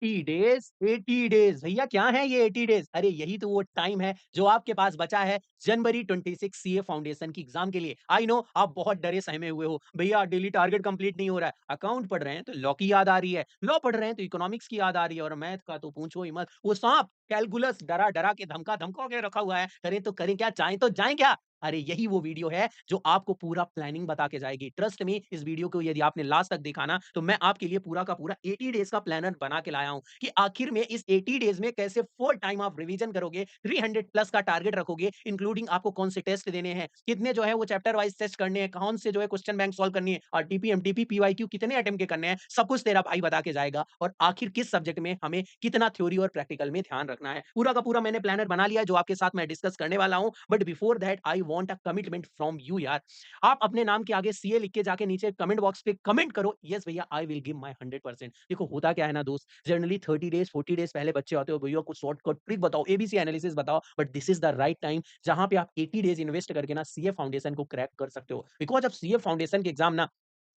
80 days भैया क्या है ये 80 डेज़? अरे यही तो वो टाइम है जो आपके पास बचा है जनवरी 26 सीए फाउंडेशन की एग्ज़ाम के लिए। आई नो आप बहुत डरे सहमे हुए हो, भैया डेली टारगेट कंप्लीट नहीं हो रहा है। अकाउंट पढ़ रहे हैं तो लॉ की याद आ रही है, लॉ पढ़ रहे हैं तो इकोनॉमिक्स की याद आ रही है और मैथ का तो पूछो ही मत। वो साँप कैलकुलस डरा-डरा के धमका-धमका के रखा हुआ है। करें तो करें क्या? चाहें तो जाएँ क्या? अरे यही वो वीडियो है जो आपको पूरा प्लानिंग बता के जाएगी। ट्रस्ट मी इस वीडियो को यदि आपने लास्ट तक देखा ना तो मैं आपके लिए पूरा का पूरा 80 डेज़ का प्लानर बना के लाया हूँ कि आखिर में इस 80 डेज़ में कैसे फुल टाइम आप रिवीजन करोगे, 300 प्लस का टारगेट रखोगे, इंक्लूडिंग आपको कौन से टेस्ट देने हैं, कितने जो है वो चैप्टर वाइज़ टेस्ट करने हैं, कौन से जो है क्वेश्चन बैंक सॉल्व करनी है, आरटीपी, एमटीपी, पीवाईक्यू कितने अटेम्प्ट के करने हैं, सब कुछ तेरा भाई बता के जाएगा और आखिर किस सब्जेक्ट में हमें कितना थ्योरी और प्रैक्टिकल में ध्यान रखना है। पूरा का पूरा मैंने प्लानर बना लिया है जो आपके साथ मैं डिस्कस करने वाला हूँ। But before that I want a commitment from you यार। आप अपने नाम के आगे सीए लिख के जाके नीचे कमेंट बॉक्स पे कमेंट करो, यस भैया आई विल गिव माय 100%। देखो होता क्या है ना दोस्त, जनरली 30 डेज़ 40 डेज़ पहले बच्चे आते हो, भैया कुछ शॉर्टकट ट्रिक बताओ, एबीसी एनालिसिस बताओ, but this is the right time जहाँ पे आप 80 डेज़ इन्वेस्ट करके ना सीए फाउंडेशन को क्रैक कर सकते हो। बिकॉज़ अब सीए फाउंडेशन की एग्ज़ाम ना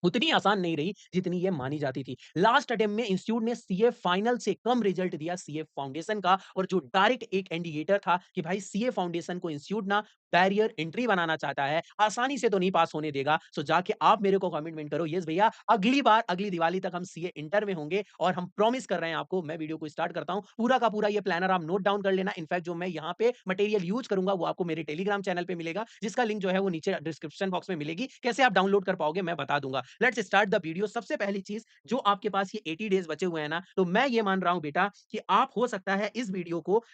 उतनी आसान नहीं रही जितनी ये मानी जाती थी। लास्ट अटेम्प्ट में इंस्टीट्यूट ने सीए फाइनल से कम रिजल्ट दिया सीए फाउंडेशन का और जो डायरेक्ट एक इंडिकेटर था कि भाई सीए फाउंडेशन को इंस्टीट्यूट ना बैरियर एंट्री बनाना चाहता है, आसानी से तो नहीं पास होने देगा। सो जाके आप मेरे को कमिटमेंट करो, यस भैया अगली बार अगली दिवाली तक हम सीए इंटर में होंगे और हम प्रॉमिस कर रहे हैं आपको। मैं वीडियो को स्टार्ट करता हूँ। पूरा का पूरा ये प्लानर आप नोट डाउन कर लेना। इनफैक्ट जो मैं यहाँ पे मटेरियल यूज़ करूँगा वो आपको मेरे टेलीग्राम चैनल पे मिलेगा, जिसका लिंक जो है वो नीचे डिस्क्रिप्शन बॉक्स में मिलेगी। कैसे आप डाउनलोड कर पाओगे मैं बता दूँगा। Let's start the video. सबसे पहली चीज़ जो आपके पास ये 80 डेज़ बचे हुए हैं ना, तो मैं ये मान रहा हूँ बेटा कि आप हो सकता है इस वीडियो को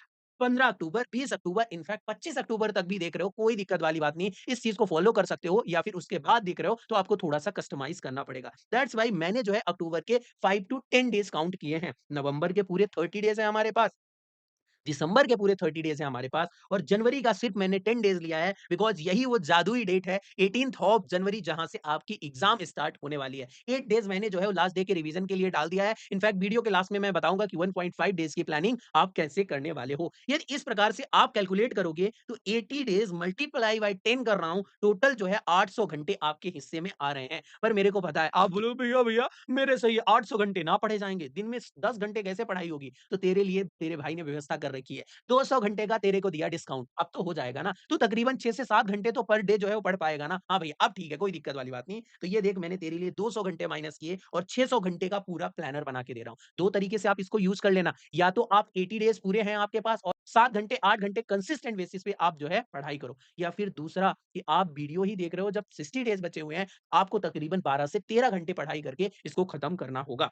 15 अक्टूबर, 20 अक्टूबर, इनफैक्ट 25 अक्टूबर तक भी देख रहे हो, कोई दिक्कत वाली बात नहीं। इस चीज़ को फ़ॉलो कर सकते हो या फिर उसके बाद देख रहे हो, तो आपको थोड़ा-सा कस्टमाइज़ करना पड़ेगा। दैट्स व्हाई मैंने जो है अक्टूबर के 5 टू 10 डेज़ काउंट किए हैं। नवंबर के पूरे 30 डेज़ हैं हमारे पास। दिसंबर के पूरे 30 डेज़ हैं हमारे पास और जनवरी का सिर्फ मैंने 10 डेज़ लिया है बिकॉज़ यही वो जादुई डेट है 18th ऑफ जनवरी जहाँ से आपकी एग्ज़ाम स्टार्ट होने वाली है। 8 डेज़ मैंने जो है वो लास्ट डे के रिवीजन के लिए डाल दिया है। इनफैक्ट वीडियो के लास्ट में मैं बताऊँगा कि 1.5 डेज़ की प्लानिंग आप कैसे करने वाले हो। यदि इस प्रकार से आप कैलकुलेट करोगे तो 80 डेज़ मल्टीप्लाई बाय 10 कर रहा हूँ, टोटल जो है 800 घंटे आपके हिस्से में आ रहे हैं। पर मेरे को पता है आप बोलोगे भैया भैया मेरे से ये 800 घंटे ना पढ़े जाएँगे, दिन में 10 घंटे कैसे पढ़ाई होगी? तो तेरे लिए तेरे भाई ने व्यवस्था कर रखी है। 200 घंटे का तेरे को दिया डिस्काउंट, अब तो हो जाएगा ना? तू तकरीबन 6 से 7 घंटे तो पर डे जो है वो पढ़ पाएगा ना? हाँ भैया, अब ठीक है, कोई दिक्कत वाली बात नहीं। तो ये देख मैंने तेरे लिए 200 घंटे माइनस किए और 600 घंटे का पूरा प्लानर बना के दे रहा हूँ। 2 तरीके से आप इसको यूज़ कर लेना, या तो आप 80 डेज़ पूरे हैं आपके पास और 7 घंटे, 8 घंटे कंसिस्टेंट बेसिस पे आप जो है पढ़ाई करो, या फिर दूसरा कि आप वीडियो ही देख रहे हो, जब 60 डेज़ बचे हुए हैं, आपको तकरीबन 12 से 13 घंटे पढ़ाई करके इसको खत्म करना होगा।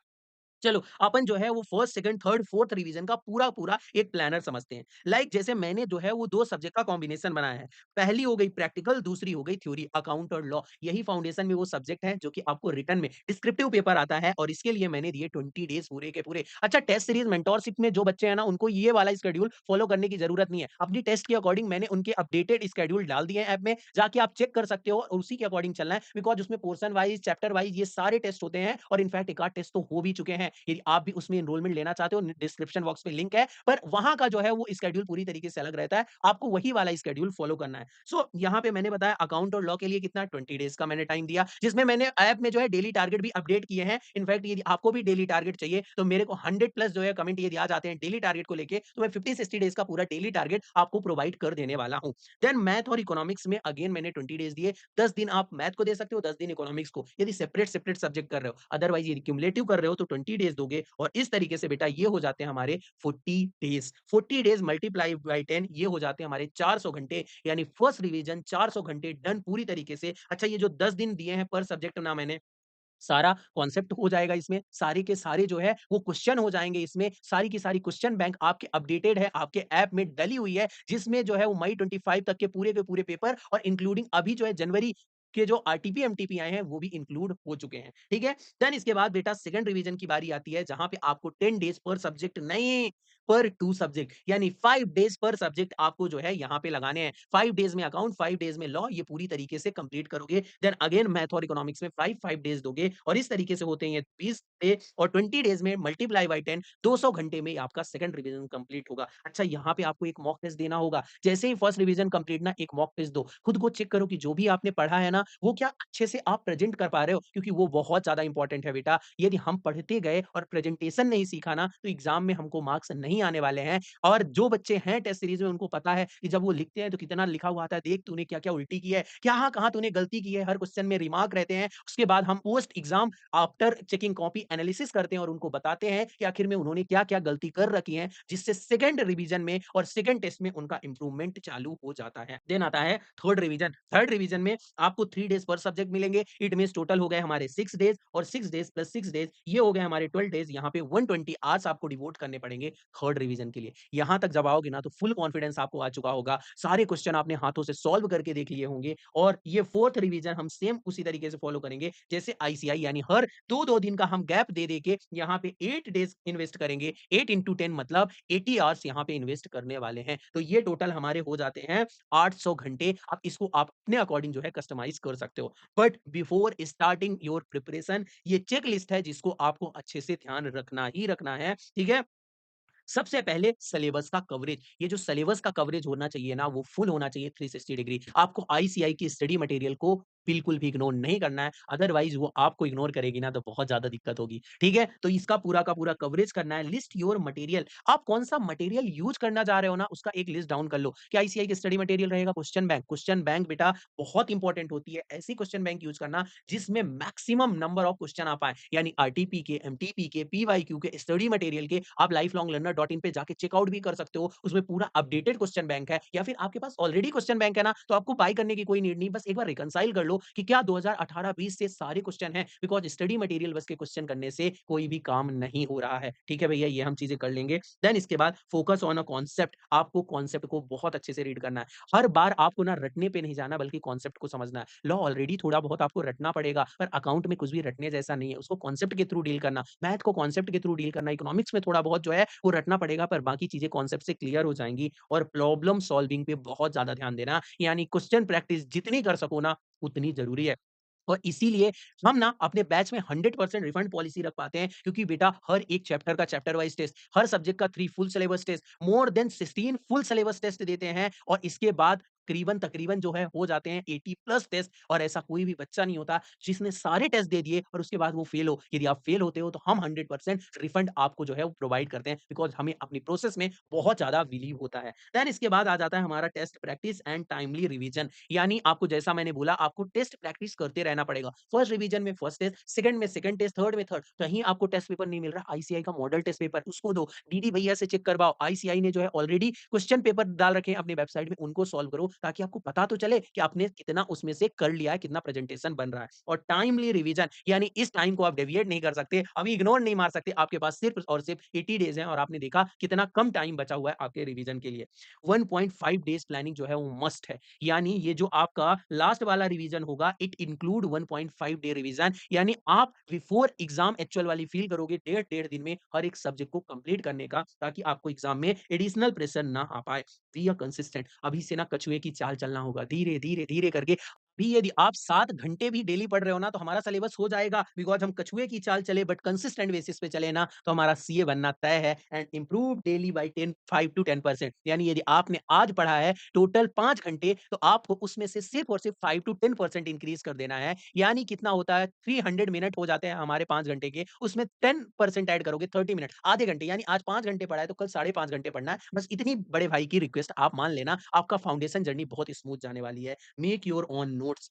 चलो, अपन जो है वो first, second, third, fourth revision का पूरा-पूरा एक प्लानर समझते हैं। लाइक जैसे मैंने जो है वो 2 सब्जेक्ट का कॉम्बिनेशन बनाया है। पहली हो गई प्रैक्टिकल, दूसरी हो गई थ्योरी, अकाउंट और लॉ। यही फाउंडेशन में वो सब्जेक्ट हैं जो कि आपको रिटन में डिस्क्रिप्टिव पेपर आता है और इसके लिए मैंने दिए 20 डेज़ पूरे के पूरे। अच्छा, टेस्ट सीरीज़ मेंटरशिप में जो बच्चे हैं ना, उनको ये वाला शेड्यूल फॉलो करने की ज़रूरत नहीं है। अपनी टेस्ट के अकॉर्डिंग मैंने उनके अपडेटेड शेड्यूल डाल दिए हैं ऐप में, जाके आप चेक कर सकते हो और उसी के अकॉर्डिंग चलना है बिकॉज़ उसमें पोर्शन वाइज़, चैप्टर वाइज़ ये सारे टेस्ट होते हैं और इनफैक्ट एक आध टेस्ट तो हो भी चुके हैं। यदि आप भी उसमें एनरोलमेंट लेना चाहते हो, डिस्क्रिप्शन बॉक्स में लिंक है, पर वहाँ का जो है वो शेड्यूल पूरी तरीके से अलग रहता है। आपको वही वाला शेड्यूल फॉलो करना है। सो यहाँ पे मैंने बताया अकाउंट और लॉ के लिए कितना 20 डेज़ का मैंने टाइम दिया, जिसमें मैंने ऐप में जो है डेली टारगेट भी अपडेट किए हैं। इनफैक्ट यदि आपको भी डेली टारगेट चाहिए, तो मेरे को 100 प्लस जो है कमेंट यदि आ जाते हैं डेली टारगेट को लेके, तो मैं 50-60 डेज़ का पूरा डेली टारगेट आपको प्रोवाइड कर देने वाला हूँ। देन मैथ और इकोनॉमिक्स में अगेन मैंने 20 डेज़ दिए। 10 दिन आप मैथ को दे सकते हो, 10 दिन इकोनॉमिक्स को, यदि सेपरेट-सेपरेट सब्जेक्ट कर रहे हो। अदरवाइज़ यदि क्युमुलेटिव कर रहे हो तो 20 डेज़ दोगे और इस तरीके से बेटा ये हो जाते हैं हमारे 40 डेज़। 40 डेज़ मल्टीप्लाई बाय 10 ये हो जाते हैं हमारे 400 घंटे, यानी फर्स्ट रिवीजन 400 घंटे डन पूरी तरीके से। अच्छा, ये जो 10 दिन दिए हैं पर सब्जेक्ट ना, मैंने सारा कॉन्सेप्ट हो जाएगा इसमें, सारे के सारे जो है वो क्वेश्चन हो जाएँगे इसमें, सारी की सारी क्वेश्चन बैंक आपके अपडेटेड है, आपके ऐप में डली हुई है, जिसमें जो है वो मई 25 तक के पूरे पेपर और इंक्लूडिंग अभी जो है जनवरी के जो आरटीपी, एमटीपी आए हैं, वो भी इंक्लूड हो चुके हैं, ठीक है? देन इसके बाद बेटा सेकंड रिवीजन की बारी आती है, जहाँ पे आपको 10 डेज़ पर सब्जेक्ट नहीं, पर 2 सब्जेक्ट यानी 5 डेज़ पर सब्जेक्ट आपको जो है यहाँ पे लगाने हैं। 5 डेज़ में अकाउंट, 5 डेज़ में लॉ ये पूरी तरीके से कंप्लीट करोगे। देन अगेन मैथ और इकोनॉमिक्स में 5 डेज़ दोगे और इस तरीके से होते हैं ये 20 डे और 20 डेज़ में मल्टीप्लाई बाय 10 200 घंटे में आपका सेकंड रिवीजन कंप्लीट होगा। अच्छा यहाँ पे आपको एक मॉक टेस्ट देना होगा। जैसे ही फर्स्ट रिवीजन कंप्लीट ना एक मॉक टेस्ट दो। खुद को चेक करो कि जो भी आपने पढ़ा है ना, वो क्या अच्छे से आप प्रेज़ेंट कर पा रहे हो? क्योंकि वो बहुत ज़्यादा इम्पोर्टेंट है बेटा। यदि हम पढ़ते गए और प्रेज़ेंटेशन नहीं सीखा ना, तो एग्ज़ाम में हमको मार्क्स नहीं आने वाले हैं। और जो बच्चे हैं टेस्ट सीरीज़ में उनको पता है कि जब वो लिखते हैं तो कितना लिखा हुआ आता है, देख तूने क्या-क्या उल्टी की है, कहाँ-कहाँ तूने गलती की है, हर क्वेश्चन में रिमार्क रहते हैं। उसके बाद हम post exam after checking copy analysis करते हैं और उनको बताते हैं कि आखिर में उन्होंने क्या-क्या गलती कर रखी है, जिससे सेकंड रिवीजन में और सेकंड टेस्ट में उनका इम्प्रूवमेंट चालू हो जाता है। देन आता है थर्ड रिवीजन। थर्ड रिवीजन में आपको 3 डेज़ पर सब्जेक्ट मिलेंगे। इट मीन्स टोटल हो गए हमारे 6 डेज़ और 6 डेज़ प्लस 6 डेज़ ये हो गए हमारे 12 डेज़। यहाँ पे 120 आवर्स आपको डिवोट करने पड़ेंगे थर्ड रिवीजन के लिए। यहाँ तक जब आओगे ना तो फुल कॉन्फिडेंस आपको आ चुका होगा। सारे क्वेश्चन आपने हाथों से सॉल्व करके देख लिए होंगे और ये फोर्थ रिवीजन हम सेम उसी तरीके से फॉलो करेंगे जैसे आईसीआई यानी हर 2-2 दिन का हम गैप दे के यहाँ पे 8 डेज़ इन्वेस्ट करेंगे। 8 इंटू 10 मतलब 80 आवर्स यहाँ पे इन्वेस्ट करने वाले हैं। तो ये टोटल हमारे हो जाते हैं 800 घंटे। अब इसको आप अपने अकॉर्डिंग जो है कस्टमाइज़ कर सकते हो। But before starting your preparation ये चेक लिस्ट है जिसको आपको अच्छे से ध्यान रखना ही रखना है, ठीक है? सबसे पहले सिलेबस का कवरेज, ये जो सिलेबस का कवरेज होना चाहिए ना, वो फुल होना चाहिए 360 डिग्री। आपको आईसीआई की स्टडी मटेरियल को बिल्कुल भी इग्नोर नहीं करना है, अदरवाइज़ वो आपको इग्नोर करेगी ना तो बहुत ज़्यादा दिक्कत होगी, ठीक है? तो इसका पूरा का पूरा कवरेज करना है, लिस्ट योर मटेरियल, आप कौन-सा मटेरियल यूज़ करना चाह रहे हो ना, उसका एक लिस्ट डाउन कर लो। क्या आईसीआई की स्टडी मटेरियल रहेगा क्वेश्चन बैंक बेटा बहुत इंपॉर्टेंट होती है, ऐसी क्वेश्चन बैंक यूज़ करना जिसमें मैक्सिमम नंबर ऑफ क्वेश्चन आ पाएँ, यानी आरटीपी के, एमटीपी के, पीवाईक्यू के, स्टडी मटेरियल के, आप lifelonglearner.in पे जाके चेकआउट भी कर सकते हो। उसमें पूरा अपडेटेड क्वेश्चन बैंक है या फिर आपके पास ऑलरेडी क्वेश्चन बैंक है ना, तो आपको बाय करने की कोई नीड नहीं। बस एक बार रिकंसाइल कर लो कि क्या 2018-20 से सारे क्वेश्चन हैं, बिकॉज़ स्टडी मटेरियल बस के क्वेश्चन करने से कोई भी काम नहीं हो रहा है। ठीक है भैया, ये हम चीज़ें कर लेंगे। देन इसके बाद फोकस ऑन अ कॉन्सेप्ट, आपको कॉन्सेप्ट को बहुत अच्छे से रीड करना है। हर बार आपको ना रटने पे नहीं जाना बल्कि कॉन्सेप्ट को समझना है। लॉ ऑलरेडी थोड़ा बहुत आपको रटना पड़ेगा, पर अकाउंट में कुछ भी रटने जैसा नहीं है। उसको कॉन्सेप्ट के थ्रू डील करना, मैथ को कॉन्सेप्ट के थ्रू डील करना, इकोनॉमिक्स में थोड़ा बहुत जो है वो रटना पड़ेगा, पर बाकी चीज़ें कॉन्सेप्ट से क्लियर हो जाएँगी और प्रॉब्लम सॉल्विंग पे बहुत ज़्यादा ध्यान देना, यानी क्वेश्चन प्रैक्टिस जितनी कर सको ना, उतनी ज़रूरी है। और इसीलिए हम ना अपने बैच में 100% रिफंड पॉलिसी रख पाते हैं क्योंकि बेटा हर एक चैप्टर का चैप्टर वाइज़ टेस्ट, हर सब्जेक्ट का 3 full syllabus test, more than 16 full syllabus test देते हैं और इसके बाद तकरीबन जो है हो जाते हैं 80 प्लस टेस्ट और ऐसा कोई भी बच्चा नहीं होता जिसने सारे टेस्ट दे दिए और उसके बाद वो फेल हो। यदि आप फेल होते हो तो हम 100% रिफंड आपको जो है वो प्रोवाइड करते हैं बिकॉज़ हमें अपनी प्रोसेस में बहुत ज़्यादा बिलीव होता है। देन इसके बाद आ जाता है हमारा test practice and timely revision, यानी आपको जैसा मैंने बोला आपको टेस्ट प्रैक्टिस करते रहना पड़ेगा। फर्स्ट रिवीजन में फर्स्ट टेस्ट, सेकंड में सेकंड टेस्ट, थर्ड में थर्ड। कहीं आपको टेस्ट पेपर नहीं मिल रहा, आईसीआई का मॉडल टेस्ट पेपर उसको दो, डीडी भैया से चेक करवाओ। आईसीआई ने जो है ऑलरेडी क्वेश्चन पेपर डाल रखे हैं अपनी वेबसाइट में, उनको सॉल्व करो ताकि आपको पता तो चले कि आपने कितना उसमें से कर लिया है, कितना प्रेजेंटेशन बन रहा है। और टाइमली रिवीजन यानी इस टाइम को आप डेविएट नहीं कर सकते, अभी इग्नोर नहीं मार सकते। आपके पास सिर्फ और सिर्फ 80 डेज़ हैं और आपने देखा कितना कम टाइम बचा हुआ है आपके रिवीजन के लिए। 1.5 डेज़ प्लानिंग जो है वो मस्ट है। यानी ये जो आपका लास्ट वाला रिवीजन होगा इट इंक्लूड 1.5 डे रिवीजन, यानी आप बिफोर एग्जाम एक्चुअल वाली फील करोगे डेढ़ डेढ़ दिन में हर एक सब्जेक्ट को कंप्लीट करने का, ताकि आपको एग्जाम में एडिशनल प्रेशर ना आ पाए। बी अ कंसिस्टेंट, अभी से ना कछुए की चाल चलना होगा, धीरे धीरे धीरे करके। भी यदि आप 7 घंटे भी डेली पढ़ रहे हो ना तो हमारा सिलेबस हो जाएगा, बिकॉज़ हम कछुए की चाल चले बट कंसिस्टेंट बेसिस पे चले ना तो हमारा सीए बनना तय है। And improve daily by 10 5 to 10%, यानी यदि आपने आज पढ़ा है टोटल 5 घंटे तो आपको उसमें से सिर्फ और सिर्फ 5 टू 10% इंक्रीज़ कर देना है। यानी कितना होता है 300 मिनट हो जाते हैं हमारे 5 घंटे के, उसमें 10% ऐड करोगे 30 मिनट, आधे घंटे, यानी आज 5 घंटे पढ़ा है तो कल साढ़े 5 घंटे पढ़ना है। बस इतनी बड़े भाई की रिक्वेस्ट आप मान लेना, आपका फाउंडेशन जर्नी बहुत स्मूथ जाने वाली है। मेक योर ओन नोट्स,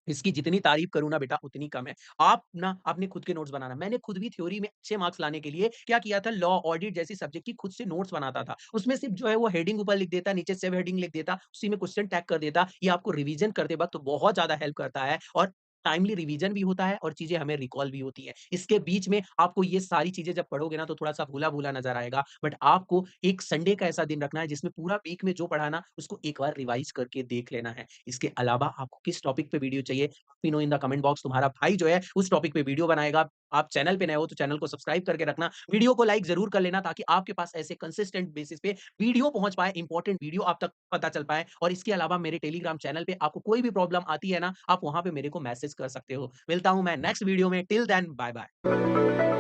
इसकी जितनी तारीफ़ करूँ ना बेटा उतनी कम है। आप ना अपने खुद के नोट्स बनाना। मैंने खुद भी थ्योरी में अच्छे मार्क्स लाने के लिए क्या किया था, लॉ, ऑडिट जैसी सब्जेक्ट की खुद से नोट्स बनाता था। उसमें सिर्फ़ जो है वो हेडिंग ऊपर लिख देता, नीचे सब हेडिंग लिख देता, उसी में क्वेश्चन टैग कर देता। ये आपको रिवीज़न करते वक़्त बहुत ज़्यादा हेल्प करता है और टाइमली रिवीजन भी होता है और चीज़ें हमें रिकॉल भी होती हैं। इसके बीच में आपको ये सारी चीज़ें जब पढ़ोगे ना तो थोड़ा-सा भूला-भूला नज़र आएगा, बट आपको एक संडे का ऐसा दिन रखना है जिसमें पूरा वीक में जो पढ़ा है ना उसको एक बार रिवाइज़ करके देख लेना है। इसके अलावा आपको किस टॉपिक पे वीडियो चाहिए, let me know in the comment box. तुम्हारा भाई जो है उस टॉपिक पे वीडियो बनाएगा। आप चैनल पे नए हो तो चैनल को सब्सक्राइब करके रखना, वीडियो को लाइक ज़रूर कर लेना ताकि आपके पास ऐसे कंसिस्टेंट बेसिस पे वीडियो पहुँच पाए, इंपॉर्टेंट वीडियो आप तक पता चल पाए। और इसके अलावा मेरे टेलीग्राम चैनल पे आपको कोई भी प्रॉब्लम आती है ना, आप वहाँ पे मेरे को मैसेज कर सकते हो। मिलता हूँ मैं नेक्स्ट वीडियो में, टिल देन बाय बाय।